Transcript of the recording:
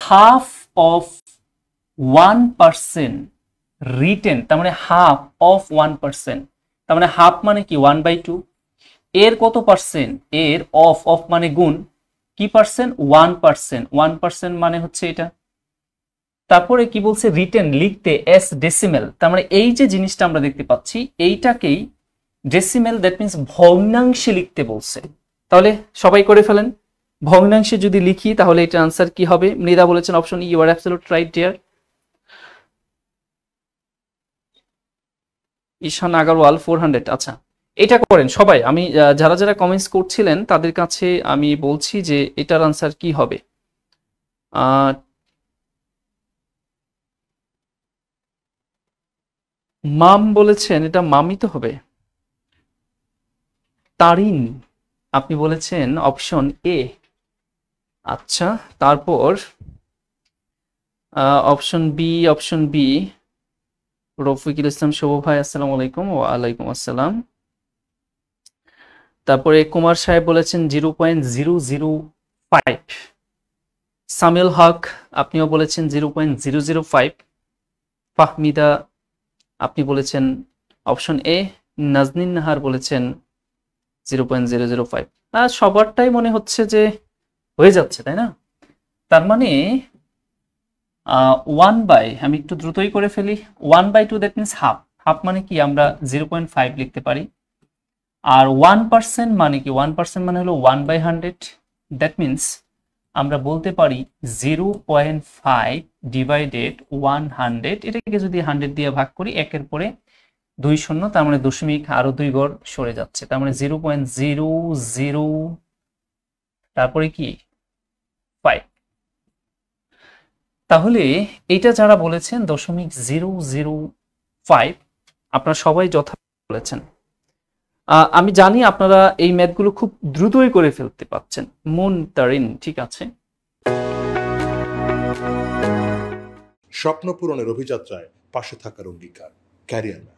Half of 1% written, তার মানে half of 1%, তার মানে হাফ মানে কি 1/2, এর কত পার্সেন্ট, এর অফ, অফ মানে গুণ, কি পার্সেন্ট 1%, 1% মানে হচ্ছে এটা। তারপরে কি বলছে রিটেন লিখতে এস ডেসিমেল, তার মানে এই যে জিনিসটা আমরা দেখতে পাচ্ছি এইটাকেই ডেসিমেল, দ্যাট মিন্স ভগ্নাংশে লিখতে বলছে। তাহলে সবাই করে ফেলেন, ভগ্নাংশে যদি লিখি তাহলে এটার আনসার কি হবে? মৃদা বলেছেন option E, you are absolutely right dear. Ishan Agarwal 400, আচ্ছা এটা করেন সবাই। আমি যারা যারা কমেন্টস করছিলেন তাদের কাছে আমি বলছি যে এটার আনসার কি হবে। মাম বলেছেন, এটা মামই তো হবে। তারিন আপনি বলেছেন অপশন এ, আচ্ছা তারপর option B, option B Rafiqul Islam Shubho ভাই আসসালামু আলাইকুম। ওয়া আলাইকুম আসসালাম। তারপরে কুমার সাহেব বলেছেন 0.005, সামিল হক আপনিও বলেছেন 0.005, ফাহমিদা আপনি বলেছেন অপশন এ, নাজনীন নাহার বলেছেন 0.005। সবারটাই মনে হচ্ছে যে হয়ে যাচ্ছে, তাই না? তার মানে 1/, আমি একটু দ্রুতই করে ফেলি, 1/2 দ্যাট মিনস হাফ, হাফ মানে কি আমরা 0.5 লিখতে পারি। আর 1% মানে কি, 1% মানে হলো 1/100, দ্যাট মিনস আমরা বলতে পারি 0.5 ডিভাইডেড 100, এটাকে যদি 100 দিয়ে ভাগ করি, একের পরে 2 শূন্য, তার মানে দশমিক আরো 2 ঘর সরে যাচ্ছে, তার মানে 0.00 তারপরে কি 5। তাহলে এটা যারা বলেছেন 0.005 আপনারা সবাই যথা বলেছেন। আমি জানি আপনারা এই ম্যাথগুলো খুব দ্রুতই করে ফেলতে পাচ্ছেন। মুনতারিন, ঠিক আছে। স্বপ্ন পূরণের অভিযাত্রায় পাশে থাকার অঙ্গীকার, ক্যারিয়ার।